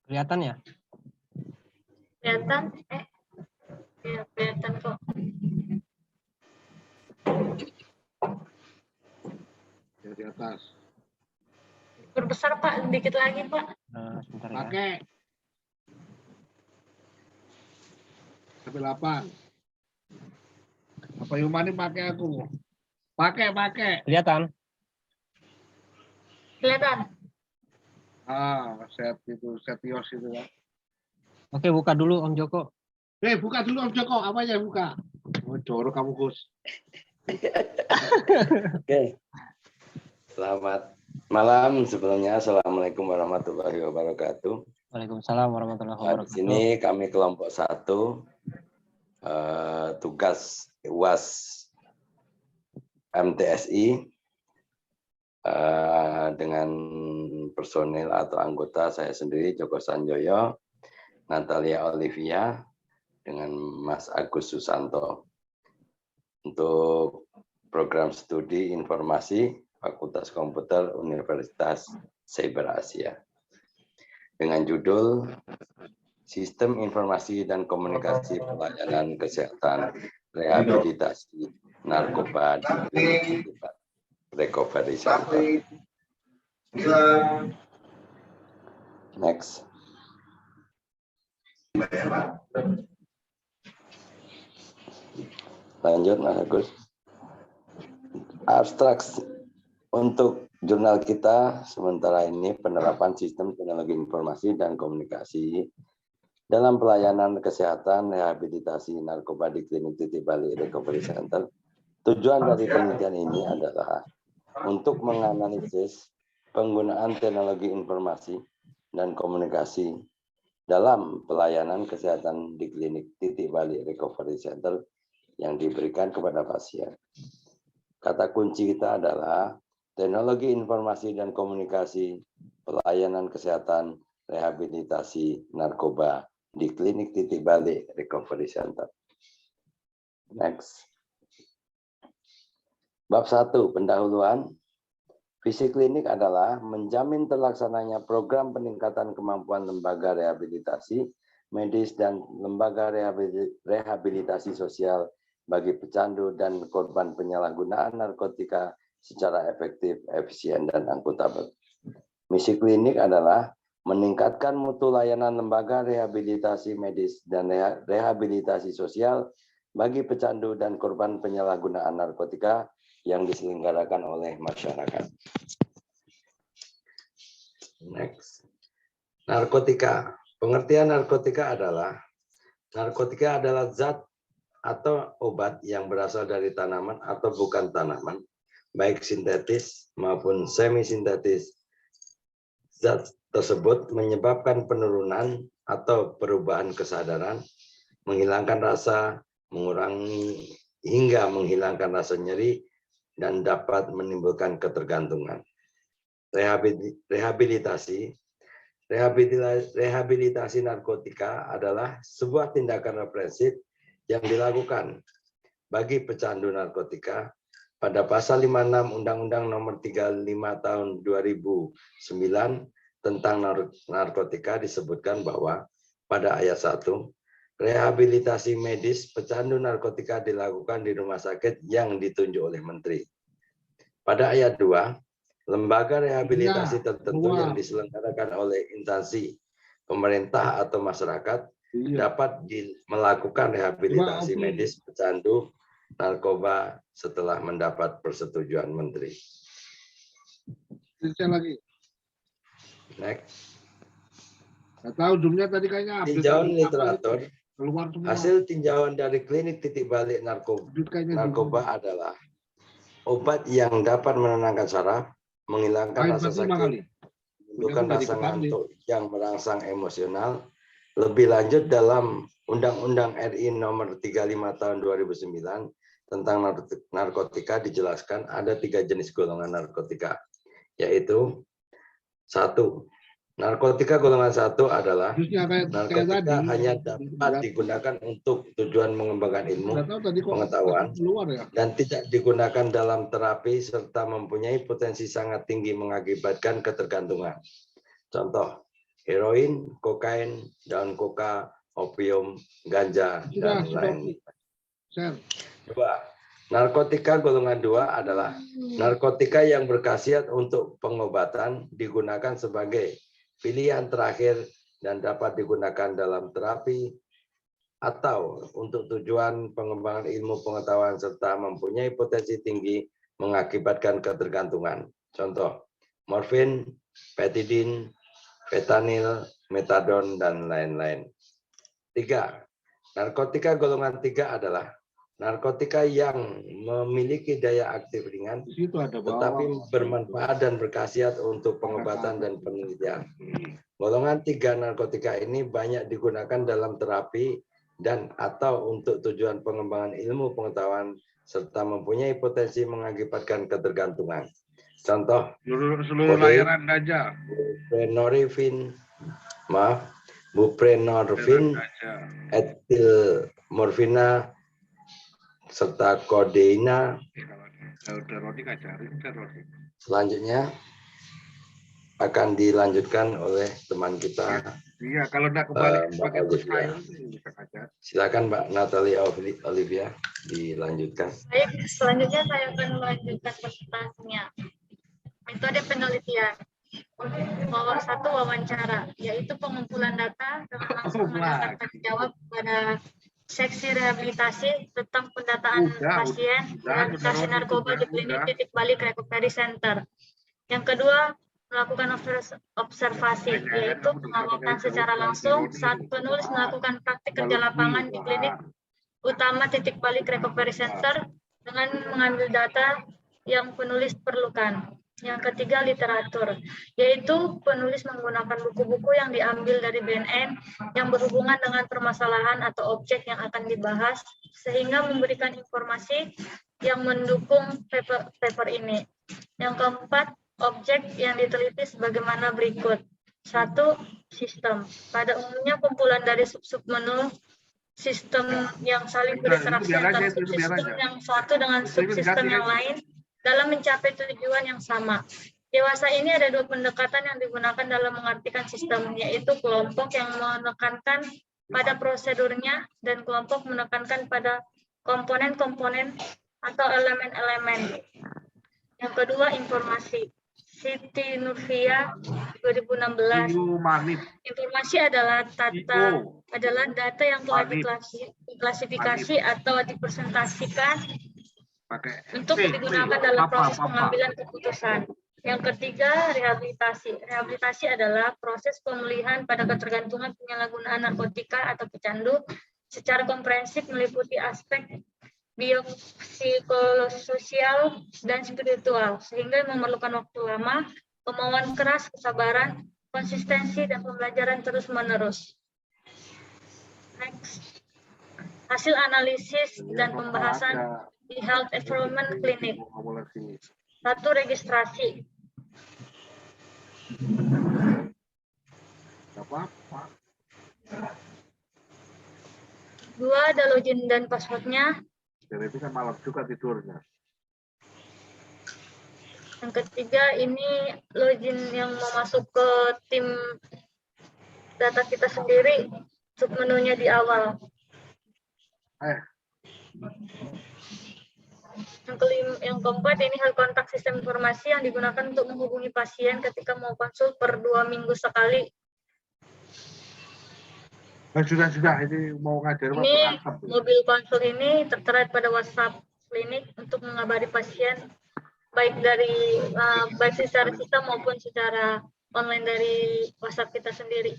Kelihatan ya? Kelihatan? Ya, kelihatan kok. Dari atas. Berbesar Pak, sedikit lagi Pak. Sebentar ya. Pakai. Sampai 8. Apa Yumani pakai aku? Pakai. Kelihatan? Kelihatan? Set Yos itu ya. Oke, buka dulu Om Joko. Buka dulu Om Joko, apa ya buka? Oh, jorok kamu Gus. Oke. Selamat malam sebelumnya. Assalamualaikum warahmatullahi wabarakatuh. Waalaikumsalam warahmatullahi Di wabarakatuh. sini kami kelompok 1 tugas UAS MTSI dengan personil atau anggota saya sendiri Joko Sanjoyo, Natalia Olivia, dengan Mas Agus Susanto. Untuk program studi informasi Fakultas Komputer Universitas Cyber Asia dengan judul Sistem Informasi dan Komunikasi Pelayanan Kesehatan Rehabilitasi Narkoba di Recovery Center. Next. Lanjut Mas Agus. Abstrak untuk jurnal kita sementara ini penerapan sistem teknologi informasi dan komunikasi dalam pelayanan kesehatan rehabilitasi narkoba di Klinik Titik Balik Recovery Center. Tujuan dari penelitian ini adalah untuk menganalisis penggunaan teknologi informasi dan komunikasi dalam pelayanan kesehatan di Klinik Titik Balik Recovery Center yang diberikan kepada pasien. Kata kunci kita adalah teknologi informasi dan komunikasi pelayanan kesehatan rehabilitasi narkoba di Klinik Titik Balik Recovery Center. Next. Bab 1, pendahuluan. Visi klinik adalah menjamin terlaksananya program peningkatan kemampuan lembaga rehabilitasi medis dan lembaga rehabilitasi sosial bagi pecandu dan korban penyalahgunaan narkotika secara efektif, efisien, dan akuntabel. Misi klinik adalah meningkatkan mutu layanan lembaga rehabilitasi medis dan rehabilitasi sosial bagi pecandu dan korban penyalahgunaan narkotika yang diselenggarakan oleh masyarakat. Next. Narkotika. Pengertian narkotika adalah zat atau obat yang berasal dari tanaman atau bukan tanaman, baik sintetis maupun semi-sintetis. Zat tersebut menyebabkan penurunan atau perubahan kesadaran, menghilangkan rasa, mengurangi hingga menghilangkan rasa nyeri, dan dapat menimbulkan ketergantungan. Rehabilitasi narkotika adalah sebuah tindakan represif yang dilakukan bagi pecandu narkotika. Pada pasal 56 Undang-Undang Nomor 35 Tahun 2009 tentang narkotika disebutkan bahwa pada ayat 1, rehabilitasi medis pecandu narkotika dilakukan di rumah sakit yang ditunjuk oleh Menteri. Pada ayat 2, lembaga rehabilitasi tertentu yang diselenggarakan oleh instansi pemerintah atau masyarakat dapat melakukan rehabilitasi medis pecandu narkoba setelah mendapat persetujuan Menteri. Lagi. Next. Nggak tahu zoomnya tadi kayaknya tinjauan literatur. Keluar semua. Hasil tinjauan dari Klinik Titik Balik narkoba adalah obat yang dapat menenangkan saraf, menghilangkan rasa sakit, menimbulkan rasa ngantuk yang merangsang emosional. Lebih lanjut dalam Undang-Undang RI Nomor 35 Tahun 2009 tentang narkotika dijelaskan ada 3 jenis golongan narkotika, yaitu 1. Narkotika golongan 1 adalah Harusnya kayak narkotika tadi. hanya dapat digunakan untuk tujuan mengembangkan ilmu, Nggak tahu tadi kok pengetahuan, keluar ya. dan tidak digunakan dalam terapi serta mempunyai potensi sangat tinggi mengakibatkan ketergantungan. Contoh, heroin, kokain, daun koka, opium, ganja, dan lain. Share. 2. Narkotika golongan 2 adalah narkotika yang berkhasiat untuk pengobatan, digunakan sebagai pilihan terakhir dan dapat digunakan dalam terapi atau untuk tujuan pengembangan ilmu pengetahuan serta mempunyai potensi tinggi mengakibatkan ketergantungan. Contoh, morfin, petidin, fentanyl, metadon, dan lain-lain. 3. Narkotika golongan 3 adalah narkotika yang memiliki daya aktif ringan, Di situ ada tetapi bawang. bermanfaat dan berkhasiat untuk pengobatan dan penelitian. Golongan 3 narkotika ini banyak digunakan dalam terapi dan atau untuk tujuan pengembangan ilmu pengetahuan serta mempunyai potensi mengakibatkan ketergantungan. Contoh, Seluruh layanan ganja. buprenorfin, etil morfina, serta kodeina. Selanjutnya akan dilanjutkan oleh teman kita. Iya, kalau enggak kembali Mbak pakai Olivia. bisa ngajar. Silakan Mbak Natalia Olivia dilanjutkan. Baik, selanjutnya saya akan melanjutkan presentasinya. Metode penelitian. Nomor 1, wawancara, yaitu pengumpulan data dengan langsung menggunakan tanya jawab pada seksi rehabilitasi tentang pendataan pasien rehabilitasi narkoba di klinik titik balik recovery center. Yang kedua, melakukan observasi, yaitu pengamatan secara langsung saat penulis melakukan praktik kerja lapangan di klinik utama titik balik recovery center dengan mengambil data yang penulis perlukan. Yang ketiga, literatur, yaitu penulis menggunakan buku-buku yang diambil dari BNN yang berhubungan dengan permasalahan atau objek yang akan dibahas, sehingga memberikan informasi yang mendukung paper ini. Yang keempat, objek yang diteliti sebagaimana berikut. 1. Sistem. Pada umumnya kumpulan dari sub-sub menu sistem yang saling berinteraksi antara subsistem yang satu dengan subsistem yang lain dalam mencapai tujuan yang sama. Dewasa ini ada 2 pendekatan yang digunakan dalam mengartikan sistem, yaitu kelompok yang menekankan pada prosedurnya dan kelompok menekankan pada komponen-komponen atau elemen-elemen. Yang kedua, informasi. Siti Nurvia 2016. Informasi adalah data yang telah diklasifikasi atau dipresentasikan untuk digunakan dalam proses pengambilan keputusan. Yang ketiga, rehabilitasi. Rehabilitasi adalah proses pemulihan pada ketergantungan penyalahgunaan narkotika atau pecandu secara komprehensif meliputi aspek biopsikososial dan spiritual, sehingga memerlukan waktu lama, kemauan keras, kesabaran, konsistensi, dan pembelajaran terus-menerus. Next. Hasil analisis dan pembahasan di Health Environment Clinic. 1. Registrasi. Dua, ada login dan passwordnya. Itu kan malam juga tidurnya. Yang ketiga, ini login yang mau masuk ke tim data kita sendiri, submenunya di awal. Yang keempat, ini hal kontak sistem informasi yang digunakan untuk menghubungi pasien ketika mau konsul per 2 minggu sekali. Sudah, ini mau ngajar. Ini mobil konsul ini tertera pada WhatsApp klinik untuk mengabari pasien baik secara sistem maupun secara online dari WhatsApp kita sendiri.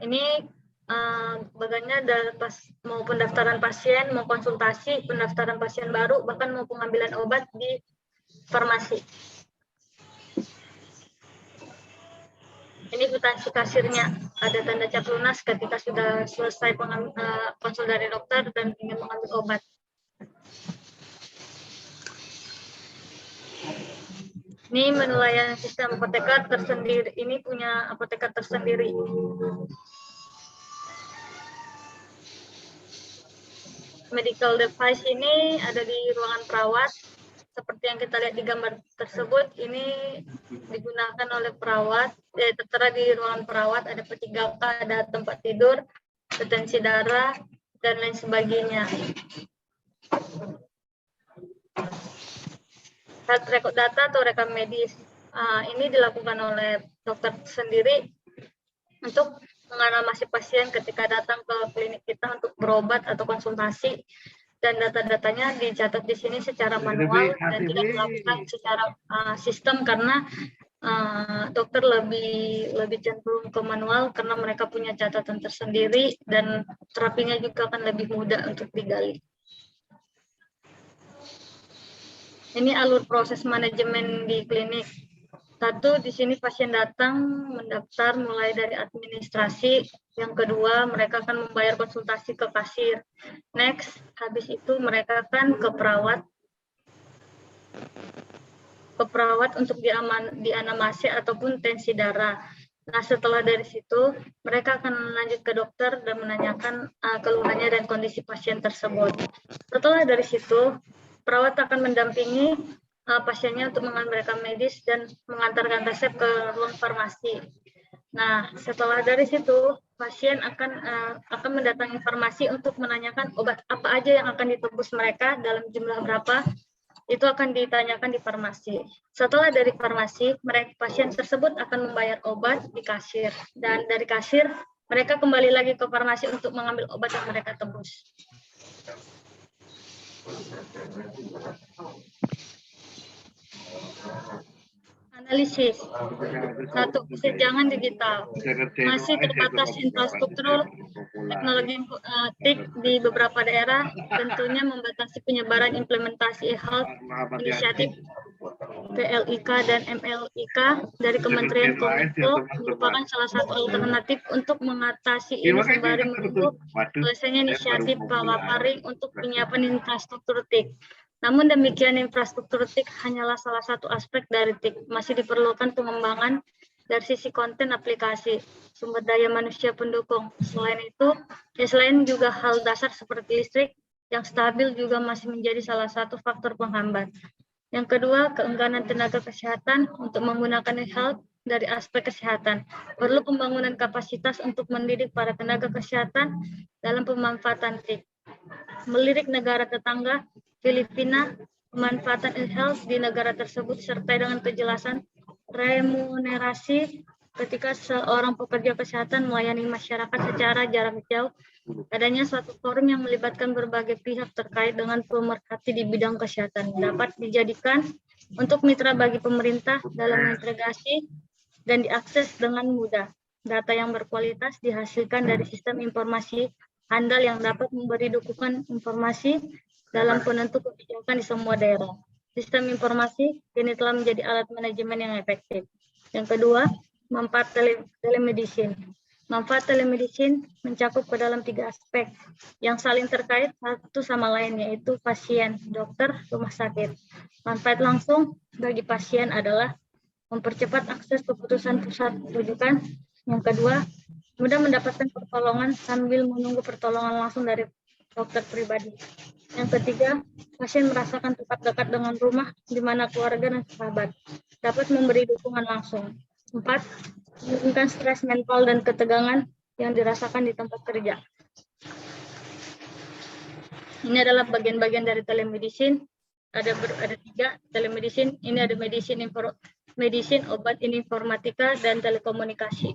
Ini bagiannya mau pendaftaran pasien, mau konsultasi, pendaftaran pasien baru, bahkan mau pengambilan obat di farmasi. Ini kwitansi kasirnya, ada tanda cap lunas ketika sudah selesai konsul dari dokter dan ingin mengambil obat. Ini menu layanan sistem apoteker tersendiri. Ini punya apoteker tersendiri. Medical device ini ada di ruangan perawat. Seperti yang kita lihat di gambar tersebut, ini digunakan oleh perawat. Tertera di ruangan perawat, ada peti gaka, ada tempat tidur, retensi darah, dan lain sebagainya. Health record data atau rekam medis. Ini dilakukan oleh dokter sendiri untuk menganamasi pasien ketika datang ke klinik kita untuk berobat atau konsultasi, dan data-datanya dicatat di sini secara manual dan tidak dilakukan secara sistem karena dokter lebih cenderung ke manual karena mereka punya catatan tersendiri dan terapinya juga akan lebih mudah untuk digali. Ini alur proses manajemen di klinik. Satu, di sini pasien datang mendaftar mulai dari administrasi. Yang kedua, mereka akan membayar konsultasi ke kasir. Next, habis itu mereka akan ke perawat untuk dianamasi ataupun tensi darah. Nah, setelah dari situ, mereka akan lanjut ke dokter dan menanyakan keluhannya dan kondisi pasien tersebut. Setelah dari situ, perawat akan mendampingi pasiennya untuk mengambil rekam medis dan mengantarkan resep ke ruang farmasi. Nah, setelah dari situ, pasien akan mendatangi farmasi untuk menanyakan obat apa aja yang akan ditebus mereka dalam jumlah berapa. Itu akan ditanyakan di farmasi. Setelah dari farmasi, pasien tersebut akan membayar obat di kasir. Dan dari kasir, mereka kembali lagi ke farmasi untuk mengambil obat yang mereka tebus. Analisis. Satu, kesenjangan digital. Masih terbatas infrastruktur teknologi TIK di beberapa daerah, tentunya membatasi penyebaran implementasi e-health inisiatif PLIK dan MLIK dari Kementerian Kominfo merupakan salah satu alternatif untuk mengatasi ini sembari menunggu selesainya inisiatif Pawaparing untuk penyiapan infrastruktur TIK. Namun demikian, infrastruktur TIK hanyalah salah satu aspek dari TIK. Masih diperlukan pengembangan dari sisi konten aplikasi, sumber daya manusia pendukung. Selain itu, selain juga hal dasar seperti listrik yang stabil juga masih menjadi salah satu faktor penghambat. Yang kedua, keengganan tenaga kesehatan untuk menggunakan e-health dari aspek kesehatan. Perlu pembangunan kapasitas untuk mendidik para tenaga kesehatan dalam pemanfaatan TIK. Melirik negara tetangga, Filipina, pemanfaatan e-health di negara tersebut serta dengan kejelasan remunerasi ketika seorang pekerja kesehatan melayani masyarakat secara jarak jauh. Adanya suatu forum yang melibatkan berbagai pihak terkait dengan pemerhati di bidang kesehatan dapat dijadikan untuk mitra bagi pemerintah dalam integrasi dan diakses dengan mudah. Data yang berkualitas dihasilkan dari sistem informasi handal yang dapat memberi dukungan informasi dalam penentu kebijakan di semua daerah. Sistem informasi kini telah menjadi alat manajemen yang efektif. Yang kedua, manfaat telemedicine. Manfaat telemedicine mencakup ke dalam 3 aspek yang saling terkait satu sama lain, yaitu pasien, dokter, rumah sakit. Manfaat langsung bagi pasien adalah mempercepat akses keputusan pusat rujukan. Yang kedua, mudah mendapatkan pertolongan sambil menunggu pertolongan langsung dari dokter pribadi. Yang ketiga, pasien merasakan tetap dekat dengan rumah di mana keluarga dan sahabat dapat memberi dukungan langsung. 4, menurunkan stres mental dan ketegangan yang dirasakan di tempat kerja. Ini adalah bagian-bagian dari telemedicine. Ada 3 telemedicine. Ini ada medicine, obat, informatika, dan telekomunikasi.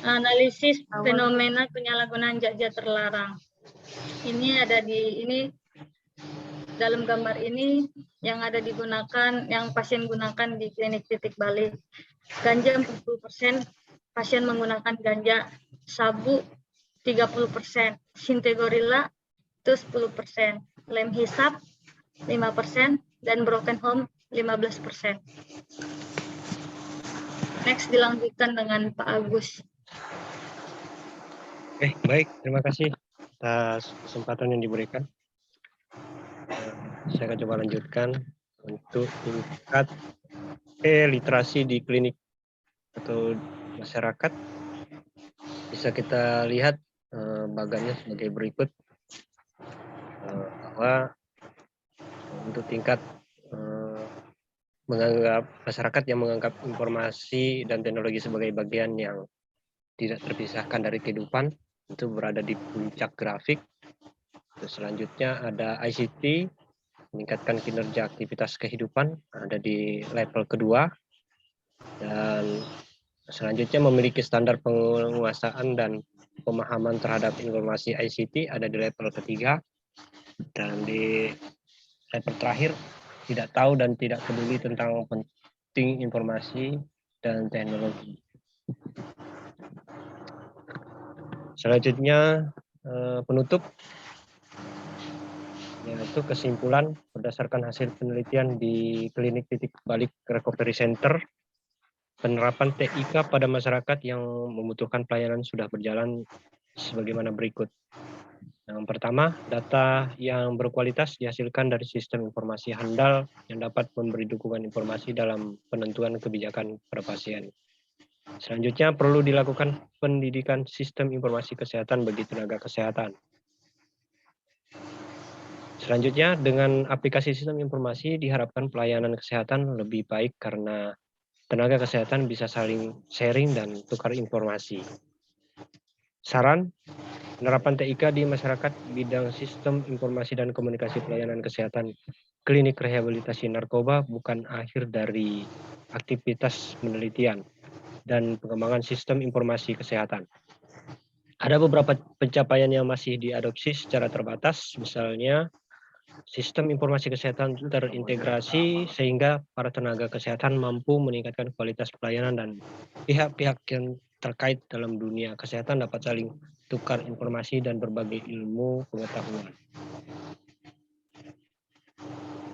Analisis fenomena penyalahgunaan zat-zat terlarang. Ini ada dalam gambar ini yang ada digunakan, yang pasien gunakan di klinik titik balik. Ganja 40%, pasien menggunakan ganja. Sabu 30%, Sintegorilla itu 10%, lem hisap 5%, dan broken home 15%. Next dilanjutkan dengan Pak Agus. Baik, terima kasih atas kesempatan yang diberikan. Saya akan coba lanjutkan untuk tingkat literasi di klinik atau masyarakat. Bisa kita lihat bagannya sebagai berikut, bahwa untuk tingkat menganggap masyarakat yang menganggap informasi dan teknologi sebagai bagian yang tidak terpisahkan dari kehidupan itu berada di puncak grafik. Terus selanjutnya ada ICT, meningkatkan kinerja aktivitas kehidupan, ada di level kedua. Dan selanjutnya memiliki standar penguasaan dan pemahaman terhadap informasi ICT ada di level ketiga. Dan di level terakhir, tidak tahu dan tidak peduli tentang penting informasi dan teknologi. Selanjutnya penutup, yaitu kesimpulan berdasarkan hasil penelitian di klinik titik balik recovery center, penerapan TIK pada masyarakat yang membutuhkan pelayanan sudah berjalan sebagaimana berikut. Yang pertama, data yang berkualitas dihasilkan dari sistem informasi handal yang dapat memberi dukungan informasi dalam penentuan kebijakan pada pasien. Selanjutnya, perlu dilakukan pendidikan sistem informasi kesehatan bagi tenaga kesehatan. Selanjutnya, dengan aplikasi sistem informasi diharapkan pelayanan kesehatan lebih baik karena tenaga kesehatan bisa saling sharing dan tukar informasi. Saran, penerapan TIK di masyarakat bidang sistem informasi dan komunikasi pelayanan kesehatan klinik rehabilitasi narkoba bukan akhir dari aktivitas penelitian dan pengembangan sistem informasi kesehatan. Ada beberapa pencapaian yang masih diadopsi secara terbatas, misalnya sistem informasi kesehatan terintegrasi sehingga para tenaga kesehatan mampu meningkatkan kualitas pelayanan dan pihak-pihak yang terkait dalam dunia kesehatan dapat saling tukar informasi dan berbagi ilmu pengetahuan.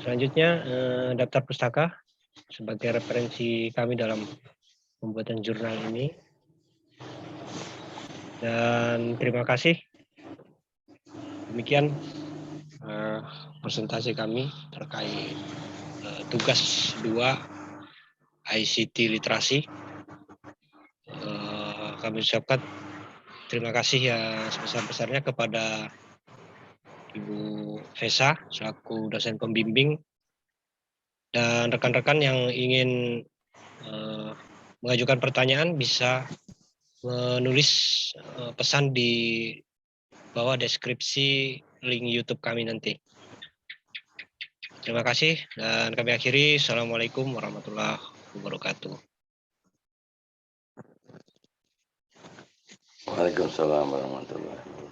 Selanjutnya, daftar pustaka sebagai referensi kami dalam pembuatan jurnal ini. Dan terima kasih. Demikian presentasi kami terkait tugas 2 ICT literasi. Kami ucapkan terima kasih yang sebesar-besarnya kepada Ibu Vesa selaku dosen pembimbing dan rekan-rekan yang ingin mengajukan pertanyaan bisa menulis pesan di bawah deskripsi link YouTube kami nanti. Terima kasih dan kami akhiri. Assalamualaikum warahmatullahi wabarakatuh. Waalaikumsalam warahmatullahi wabarakatuh.